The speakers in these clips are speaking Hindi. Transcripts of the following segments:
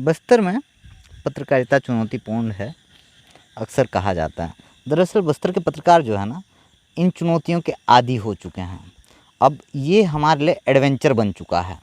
बस्तर में पत्रकारिता चुनौतीपूर्ण है, अक्सर कहा जाता है। दरअसल बस्तर के पत्रकार जो है ना, इन चुनौतियों के आदी हो चुके हैं। अब ये हमारे लिए एडवेंचर बन चुका है,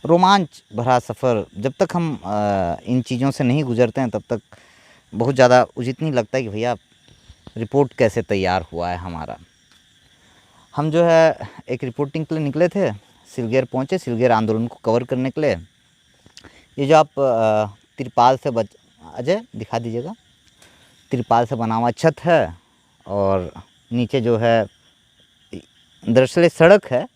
रोमांच भरा सफ़र। जब तक हम इन चीज़ों से नहीं गुजरते हैं तब तक बहुत ज़्यादा उचित नहीं लगता कि भैया रिपोर्ट कैसे तैयार हुआ है हमारा। हम जो है एक रिपोर्टिंग के लिए निकले थे, सिलगेर पहुँचे, सिलगेर आंदोलन को कवर करने के लिए। ये जो आप तिरपाल से अजय दिखा दीजिएगा, तिरपाल से बना हुआ छत है और नीचे जो है दरअसल सड़क है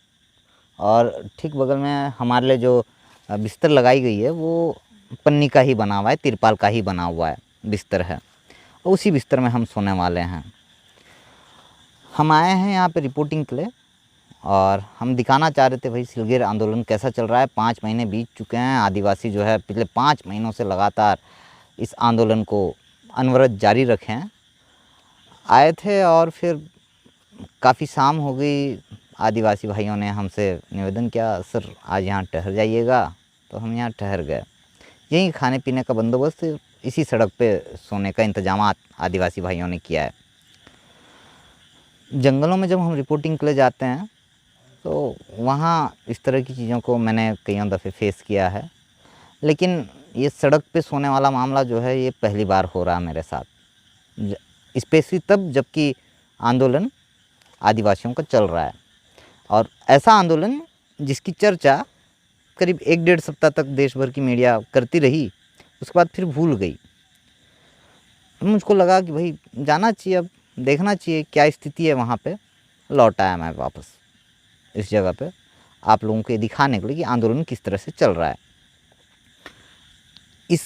और ठीक बगल में हमारे लिए जो बिस्तर लगाई गई है वो पन्नी का ही बना हुआ है, तिरपाल का ही बना हुआ है बिस्तर है, और उसी बिस्तर में हम सोने वाले हैं। हम आए हैं यहाँ पे रिपोर्टिंग के लिए और हम दिखाना चाह रहे थे भाई सिलगेर आंदोलन कैसा चल रहा है। 5 महीने बीत चुके हैं, आदिवासी जो है पिछले 5 महीनों से लगातार इस आंदोलन को अनवरत जारी रखे हैं। आए थे और फिर काफ़ी शाम हो गई, आदिवासी भाइयों ने हमसे निवेदन किया, सर आज यहाँ ठहर जाइएगा, तो हम यहाँ ठहर गए। यहीं खाने पीने का बंदोबस्त, इसी सड़क पे सोने का इंतजाम आदिवासी भाइयों ने किया है। जंगलों में जब हम रिपोर्टिंग के लिए जाते हैं तो वहाँ इस तरह की चीज़ों को मैंने कई दफ़े फेस किया है, लेकिन ये सड़क पे सोने वाला मामला जो है ये पहली बार हो रहा है मेरे साथ, स्पेशली तब जबकि आंदोलन आदिवासियों का चल रहा है। और ऐसा आंदोलन जिसकी चर्चा करीब 1-1.5 सप्ताह तक देश भर की मीडिया करती रही, उसके बाद फिर भूल गई। मुझको लगा कि भाई जाना चाहिए, अब देखना चाहिए क्या स्थिति है वहाँ पे। लौट आया मैं वापस इस जगह पे आप लोगों को ये दिखाने के लिए कि आंदोलन किस तरह से चल रहा है। इस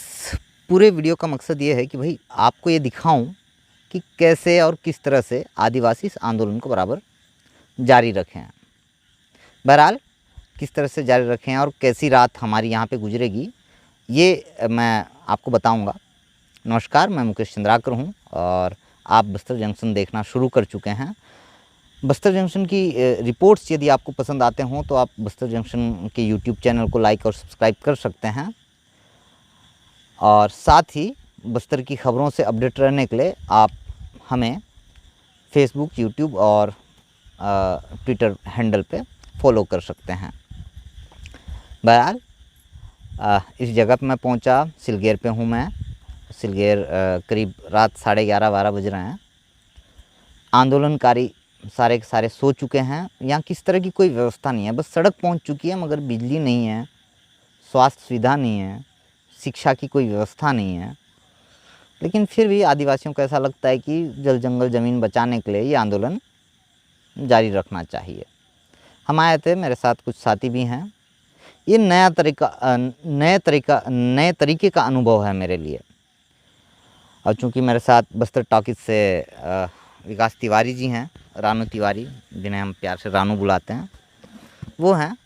पूरे वीडियो का मकसद ये है कि भाई आपको ये दिखाऊं कि कैसे और किस तरह से आदिवासी इस आंदोलन को बराबर जारी रखें। बहरहाल किस तरह से जारी रखें और कैसी रात हमारी यहाँ पे गुजरेगी ये मैं आपको बताऊंगा। नमस्कार, मैं मुकेश चंद्राकर हूँ और आप बस्तर जंक्शन देखना शुरू कर चुके हैं। बस्तर जंक्शन की रिपोर्ट्स यदि आपको पसंद आते हों तो आप बस्तर जंक्शन के यूट्यूब चैनल को लाइक और सब्सक्राइब कर सकते हैं, और साथ ही बस्तर की खबरों से अपडेट रहने के लिए आप हमें फेसबुक, यूट्यूब और ट्विटर हैंडल पे फॉलो कर सकते हैं। बहरहाल इस जगह पे मैं पहुंचा, सिलगेर पे हूं मैं। सिलगेर करीब रात 11:30-12 बज रहे हैं। आंदोलनकारी सारे के सारे सो चुके हैं। यहाँ किस तरह की कोई व्यवस्था नहीं है, बस सड़क पहुंच चुकी है मगर बिजली नहीं है, स्वास्थ्य सुविधा नहीं है, शिक्षा की कोई व्यवस्था नहीं है। लेकिन फिर भी आदिवासियों को ऐसा लगता है कि जल जंगल ज़मीन बचाने के लिए ये आंदोलन जारी रखना चाहिए। हम आए थे, मेरे साथ कुछ साथी भी हैं। ये नए तरीके का अनुभव है मेरे लिए। और चूँकि मेरे साथ बस्तर टॉकीज से विकास तिवारी जी हैं, रानू तिवारी, जिन्हें हम प्यार से रानू बुलाते हैं, वो हैं,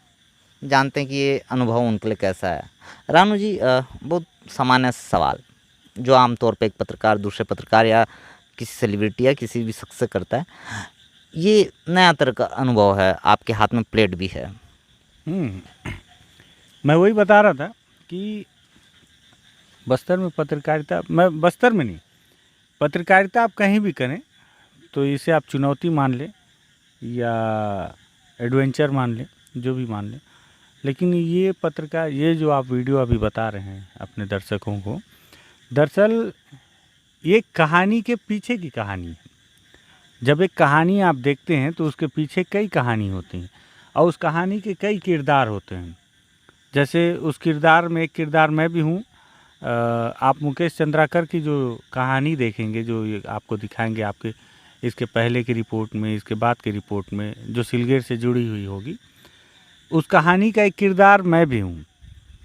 जानते हैं कि ये अनुभव उनके लिए कैसा है। रानू जी, बहुत सामान्य सवाल जो आमतौर पे एक पत्रकार दूसरे पत्रकार या किसी सेलिब्रिटी या किसी भी शख्स से करता है, ये नया तरह का अनुभव है, आपके हाथ में प्लेट भी है। मैं वही बता रहा था कि बस्तर में पत्रकारिता, मैं बस्तर में नहीं, पत्रकारिता आप कहीं भी करें तो इसे आप चुनौती मान लें या एडवेंचर मान लें, जो भी मान लें, लेकिन ये पत्रकार, ये जो आप वीडियो अभी बता रहे हैं अपने दर्शकों को, दरअसल ये कहानी के पीछे की कहानी है। जब एक कहानी आप देखते हैं तो उसके पीछे कई कहानी होती हैं और उस कहानी के कई किरदार होते हैं। जैसे उस किरदार में एक किरदार मैं भी हूँ। आप मुकेश चंद्राकर की जो कहानी देखेंगे, जो ये आपको दिखाएंगे आपके इसके पहले की रिपोर्ट में, इसके बाद की रिपोर्ट में, जो सिलगेर से जुड़ी हुई होगी, उस कहानी का एक किरदार मैं भी हूँ।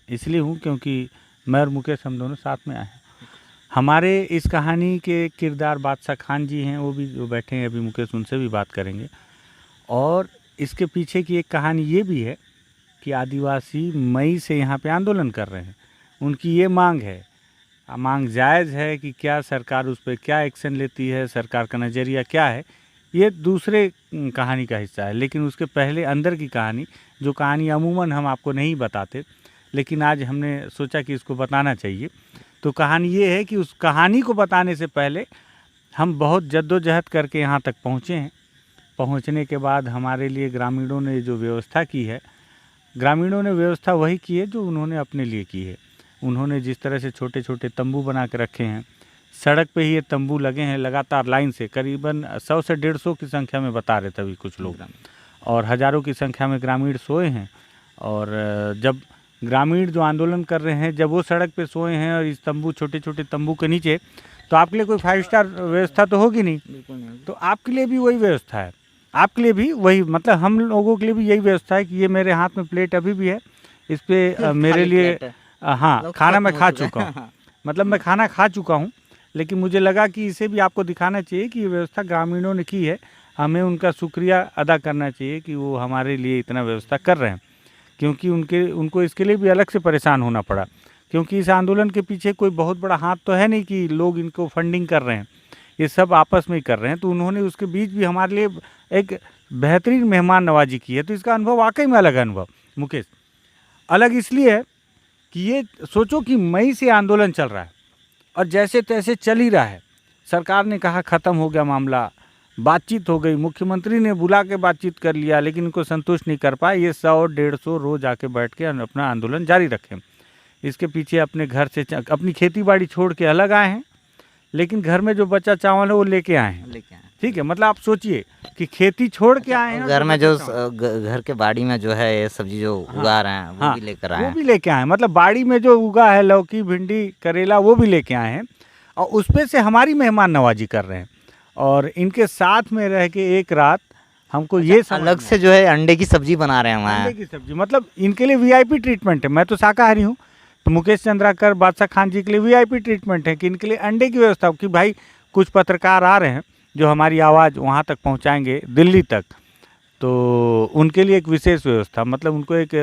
इसलिए हूँ क्योंकि मैं और मुकेश हम दोनों साथ में आए हैं। हमारे इस कहानी के किरदार बादशाह खान जी हैं, वो भी जो बैठे हैं अभी, मुकेश उनसे भी बात करेंगे। और इसके पीछे की एक कहानी ये भी है कि आदिवासी मई से यहाँ पे आंदोलन कर रहे हैं। उनकी ये मांग है, मांग जायज़ है कि क्या सरकार उस पर क्या एक्शन लेती है, सरकार का नज़रिया क्या है, ये दूसरे कहानी का हिस्सा है। लेकिन उसके पहले अंदर की कहानी, जो कहानी अमूमन हम आपको नहीं बताते, लेकिन आज हमने सोचा कि इसको बताना चाहिए। तो कहानी ये है कि उस कहानी को बताने से पहले हम बहुत जद्दोजहद करके यहाँ तक पहुँचे हैं। पहुँचने के बाद हमारे लिए ग्रामीणों ने जो व्यवस्था की है, ग्रामीणों ने व्यवस्था वही की है जो उन्होंने अपने लिए की है। उन्होंने जिस तरह से छोटे छोटे तंबू बना के रखे हैं, सड़क पे ही ये तंबू लगे हैं लगातार लाइन से, करीबन 100 से 150 की संख्या में बता रहे थे अभी कुछ लोग, और हज़ारों की संख्या में ग्रामीण सोए हैं। और जब ग्रामीण जो आंदोलन कर रहे हैं, जब वो सड़क पे सोए हैं और इस तंबू, छोटे छोटे तंबू के नीचे, तो आपके लिए कोई 5 स्टार व्यवस्था तो होगी नहीं, बिल्कुल नहीं। तो आपके लिए भी वही व्यवस्था है, आपके लिए भी वही, मतलब हम लोगों के लिए भी यही व्यवस्था है कि ये मेरे हाथ में प्लेट अभी भी है, इस पे मेरे लिए हाँ खाना मैं खा चुका हूँ, मतलब मैं खाना खा चुका हूँ, लेकिन मुझे लगा कि इसे भी आपको दिखाना चाहिए कि ये व्यवस्था ग्रामीणों ने की है, हमें उनका शुक्रिया अदा करना चाहिए कि वो हमारे लिए इतना व्यवस्था कर रहे हैं। क्योंकि उनको इसके लिए भी अलग से परेशान होना पड़ा, क्योंकि इस आंदोलन के पीछे कोई बहुत बड़ा हाथ तो है नहीं कि लोग इनको फंडिंग कर रहे हैं, ये सब आपस में ही कर रहे हैं। तो उन्होंने उसके बीच भी हमारे लिए एक बेहतरीन मेहमान नवाजी की है। तो इसका अनुभव वाकई में अलग अनुभव मुकेश, अलग इसलिए है कि ये सोचो कि मई से आंदोलन चल रहा है और जैसे तैसे चल ही रहा है। सरकार ने कहा ख़त्म हो गया मामला, बातचीत हो गई, मुख्यमंत्री ने बुला के बातचीत कर लिया, लेकिन इनको संतुष्ट नहीं कर पाए। ये 100-150 रोज आके बैठ के अपना आंदोलन जारी रखें। इसके पीछे अपने घर से अपनी खेती बाड़ी छोड़ के अलग आए हैं, लेकिन घर में जो बचा चावल है वो लेके आए हैं। ठीक है, मतलब आप सोचिए कि खेती छोड़ के आए हैं, घर में जो घर के बाड़ी में जो है ये सब्जी जो उगा रहे हैं वो भी लेकर आए हैं, वो भी लेके आए हैं, मतलब बाड़ी में जो उगा है लौकी, भिंडी, करेला, वो भी लेके आए हैं और उस पे से हमारी मेहमान नवाजी कर रहे हैं। और इनके साथ में रह के एक रात हमको ये अलग से जो है अंडे की सब्जी बना रहे हैं वहाँ। अंडे की सब्जी, मतलब इनके लिए वीआईपी ट्रीटमेंट है। मैं तो शाकाहारी हूँ, तो मुकेश चंद्राकर, बादशाह खान जी के लिए वीआईपी ट्रीटमेंट है कि इनके लिए अंडे की व्यवस्था हो कि भाई कुछ पत्रकार आ रहे हैं जो हमारी आवाज़ वहाँ तक पहुँचाएंगे, दिल्ली तक, तो उनके लिए एक विशेष व्यवस्था, मतलब उनको एक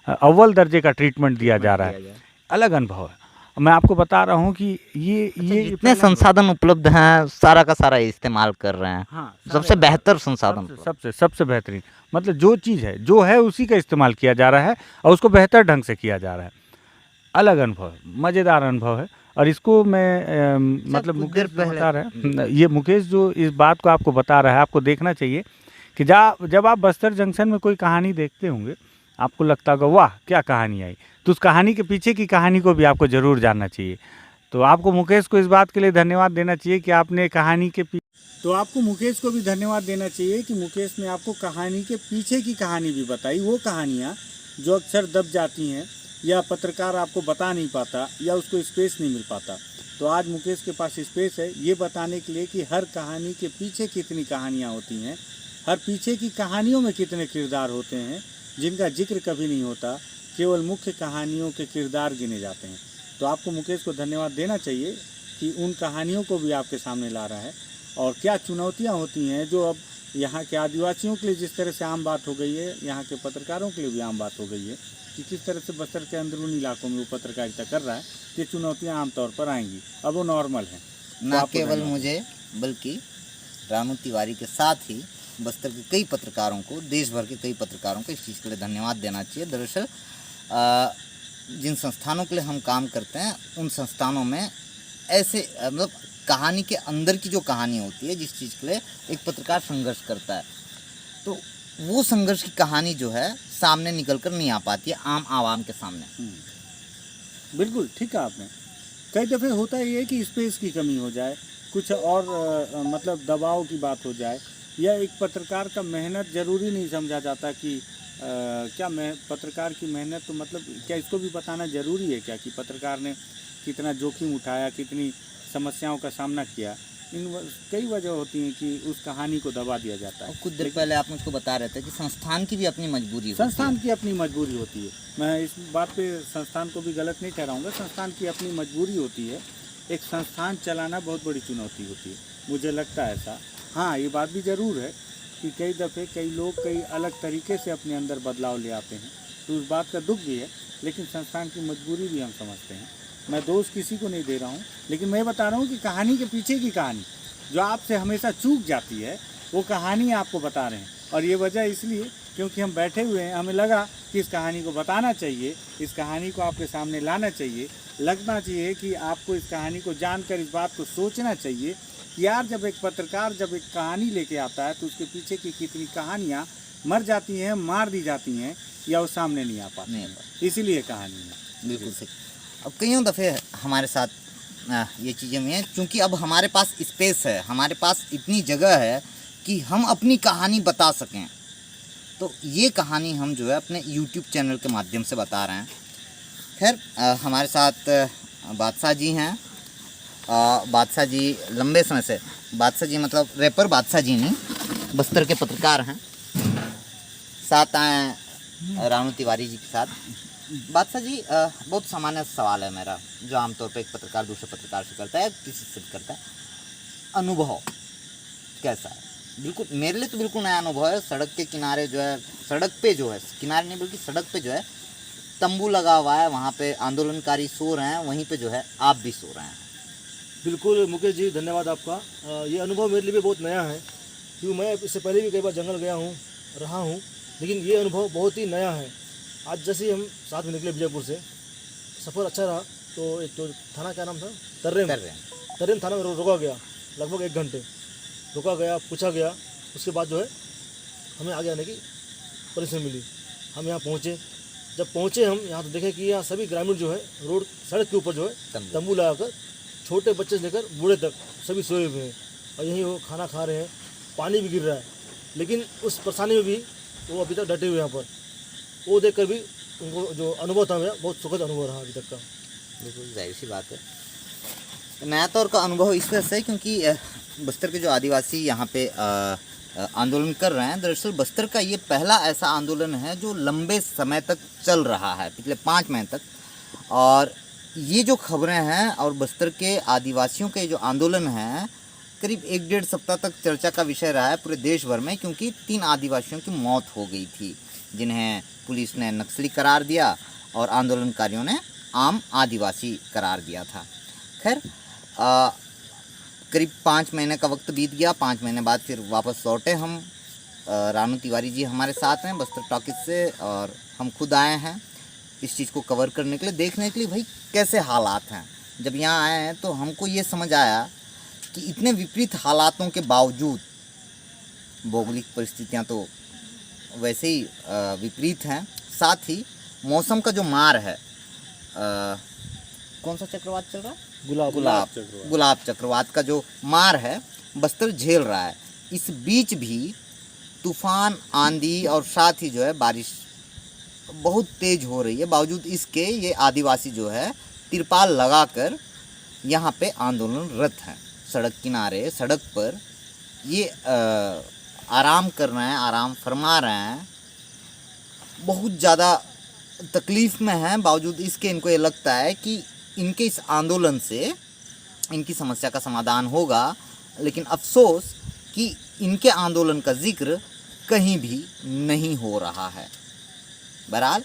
अव्वल दर्जे का ट्रीटमेंट दिया जा रहा है। अलग अनुभव है। मैं आपको बता रहा हूँ कि ये जितने संसाधन उपलब्ध हैं सारा का सारा इस्तेमाल कर रहे हैं। हाँ, सबसे बेहतर संसाधन, सबसे बेहतरीन, मतलब जो चीज़ है जो है उसी का इस्तेमाल किया जा रहा है और उसको बेहतर ढंग से किया जा रहा है। अलग अनुभव है, मज़ेदार अनुभव है। और इसको मैं मतलब मुकेश बता रहे हैं, ये मुकेश जो इस बात को आपको बता रहा है, आपको देखना चाहिए कि जब आप बस्तर जंक्शन में कोई कहानी देखते होंगे, आपको लगता होगा वाह क्या कहानी आई, तो उस कहानी के पीछे की कहानी को भी आपको ज़रूर जानना चाहिए। तो आपको मुकेश को इस बात के लिए धन्यवाद देना चाहिए कि आपने कहानी के तो आपको मुकेश को भी धन्यवाद देना चाहिए कि मुकेश ने आपको कहानी के पीछे की कहानी भी बताई, वो कहानियाँ जो अक्सर दब जाती हैं या पत्रकार आपको बता नहीं पाता या उसको स्पेस नहीं मिल पाता। तो आज मुकेश के पास स्पेस है ये बताने के लिए कि हर कहानी के पीछे कितनी कहानियाँ होती हैं, हर पीछे की कहानियों में कितने किरदार होते हैं जिनका जिक्र कभी नहीं होता, केवल मुख्य कहानियों के किरदार गिने जाते हैं। तो आपको मुकेश को धन्यवाद देना चाहिए कि उन कहानियों को भी आपके सामने ला रहा है और क्या चुनौतियाँ होती हैं जो अब यहाँ के आदिवासियों के लिए जिस तरह से आम बात हो गई है, यहाँ के पत्रकारों के लिए भी आम बात हो गई है कि किस तरह से बस्तर के अंदरूनी इलाकों में वो पत्रकारिता कर रहा है। ये चुनौतियाँ आमतौर पर आएंगी, अब वो नॉर्मल हैं। न केवल मुझे बल्कि रानू तिवारी के साथ ही बस्तर के कई पत्रकारों को, देश भर के कई पत्रकारों को इस चीज़ के लिए धन्यवाद देना चाहिए। दरअसल जिन संस्थानों के लिए हम काम करते हैं उन संस्थानों में ऐसे मतलब कहानी के अंदर की जो कहानी होती है, जिस चीज़ के लिए एक पत्रकार संघर्ष करता है, तो वो संघर्ष की कहानी जो है सामने निकल कर नहीं आ पाती है आम आवाम के सामने। बिल्कुल ठीक है आपने। कई दफ़े होता ही है कि स्पेस की कमी हो जाए, कुछ और मतलब दबाव की बात हो जाए, या एक पत्रकार का मेहनत ज़रूरी नहीं समझा जाता कि क्या मैं पत्रकार की मेहनत, तो मतलब क्या इसको भी बताना ज़रूरी है क्या कि पत्रकार ने कितना जोखिम उठाया, कितनी समस्याओं का सामना किया। इन कई वजह होती हैं कि उस कहानी को दबा दिया जाता है। कुछ देर पहले आप मुझको बता रहे थे कि संस्थान की भी अपनी मजबूरी होती है। संस्थान की अपनी मजबूरी होती है, मैं इस बात पे संस्थान को भी गलत नहीं ठहराऊँगा, संस्थान की अपनी मजबूरी होती है। एक संस्थान चलाना बहुत बड़ी चुनौती होती है, मुझे लगता है ऐसा। हाँ, ये बात भी ज़रूर है कि कई दफ़े कई लोग कई अलग तरीके से अपने अंदर बदलाव ले आते हैं, तो उस बात का दुख भी है, लेकिन संस्थान की मजबूरी भी हम समझते हैं। मैं दोष किसी को नहीं दे रहा हूँ, लेकिन मैं बता रहा हूँ कि कहानी के पीछे की कहानी जो आपसे हमेशा चूक जाती है, वो कहानी आपको बता रहे हैं। और ये वजह इसलिए क्योंकि हम बैठे हुए हैं, हमें लगा कि इस कहानी को बताना चाहिए, इस कहानी को आपके सामने लाना चाहिए। लगना चाहिए कि आपको इस कहानी को जानकर इस बात को सोचना चाहिए कि यार जब एक पत्रकार जब एक कहानी लेके आता है तो उसके पीछे की कितनी कहानियाँ मर जाती हैं, मार दी जाती हैं या वो सामने नहीं आ पाती नहीं हैं। इसीलिए कहानी है। बिल्कुल सही। अब कईयों दफ़े हमारे साथ ये चीज़ें भी हैं, क्योंकि अब हमारे पास स्पेस है, हमारे पास इतनी जगह है कि हम अपनी कहानी बता सकें। तो ये कहानी हम जो है अपने YouTube चैनल के माध्यम से बता रहे हैं। खैर हमारे साथ बादशाह जी हैं। बादशाह जी लंबे समय से, बादशाह जी मतलब रैपर बादशाह जी नहीं, बस्तर के पत्रकार हैं। साथ आए रानू तिवारी जी के साथ। बादशाह जी बहुत सामान्य सवाल है मेरा, जो आमतौर पर एक पत्रकार दूसरे पत्रकार से करता है, किसी से भी करता है। अनुभव कैसा है? बिल्कुल मेरे लिए तो बिल्कुल नया अनुभव है। सड़क के किनारे जो है, सड़क पे जो है, किनारे नहीं बल्कि सड़क पे जो है तंबू लगा हुआ है, वहाँ पे आंदोलनकारी सो रहे हैं, वहीं पे जो है आप भी सो रहे हैं। बिल्कुल मुकेश जी, धन्यवाद आपका। ये अनुभव मेरे लिए भी बहुत नया है, क्योंकि मैं इससे पहले भी कई बार जंगल गया हूँ, रहा हूँ, लेकिन ये अनुभव बहुत ही नया है। आज जैसे ही हम साथ में निकले विजयपुर से, सफ़र अच्छा रहा। तो एक तो थाना क्या नाम था, तर्रेम थाना में रोका गया, लगभग 1 घंटे रुका गया, पूछा गया। उसके बाद जो है हमें आगे आने की परमिशन मिली। हम यहाँ पहुँचे। जब पहुँचे हम यहाँ तो देखे कि यहाँ सभी ग्रामीण जो है रोड सड़क के ऊपर जो है तंबू लगाकर, छोटे बच्चे से लेकर बूढ़े तक सभी सोए हुए हैं और यहीं वो खाना खा रहे हैं। पानी भी गिर रहा है, लेकिन उस परेशानी में भी वो अभी तक डटे हुए यहाँ पर। वो देखकर भी उनको जो अनुभव था मेरा, बहुत सुखद अनुभव रहा अभी तक का। बिल्कुल जाहिर सी बात है। नया तौर का अनुभव इस वजह से क्योंकि बस्तर के जो आदिवासी यहाँ पे आंदोलन कर रहे हैं, दरअसल बस्तर का ये पहला ऐसा आंदोलन है जो लंबे समय तक चल रहा है, पिछले 5 महीने तक। और ये जो खबरें हैं और बस्तर के आदिवासियों के जो आंदोलन हैं, करीब 1-1.5 सप्ताह तक चर्चा का विषय रहा है पूरे देश भर में, क्योंकि 3 आदिवासियों की मौत हो गई थी, जिन्हें पुलिस ने नक्सली करार दिया और आंदोलनकारियों ने आम आदिवासी करार दिया था। खैर करीब 5 महीने का वक्त बीत गया। 5 महीने बाद फिर वापस लौटे हम। रानू तिवारी जी हमारे साथ हैं बस्तर टॉकीज से, और हम खुद आए हैं इस चीज़ को कवर करने के लिए, देखने के लिए भाई कैसे हालात हैं। जब यहाँ आए हैं तो हमको ये समझ आया कि इतने विपरीत हालातों के बावजूद, भौगोलिक परिस्थितियाँ तो वैसे ही विपरीत हैं, साथ ही मौसम का जो मार है, कौन सा चक्रवात चल रहा है? गुलाब चक्रवात का जो मार है बस्तर झेल रहा है। इस बीच भी तूफान, आंधी और साथ ही जो है बारिश बहुत तेज हो रही है। बावजूद इसके ये आदिवासी जो है तिरपाल लगाकर यहाँ पे आंदोलनरत हैं। सड़क किनारे, सड़क पर ये आराम कर रहे हैं, आराम फरमा रहे हैं। बहुत ज़्यादा तकलीफ़ में हैं, बावजूद इसके इनको ये लगता है कि इनके इस आंदोलन से इनकी समस्या का समाधान होगा। लेकिन अफसोस कि इनके आंदोलन का जिक्र कहीं भी नहीं हो रहा है। बहरहाल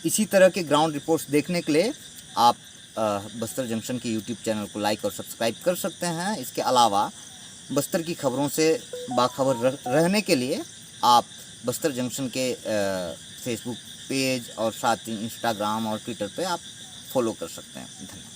इसी तरह के ग्राउंड रिपोर्ट्स देखने के लिए आप बस्तर जंक्शन के YouTube चैनल को लाइक और सब्सक्राइब कर सकते हैं। इसके अलावा बस्तर की खबरों से बाखबर रहने के लिए आप बस्तर जंक्शन के फेसबुक पेज और साथ ही इंस्टाग्राम और ट्विटर पे आप फॉलो कर सकते हैं। धन्यवाद।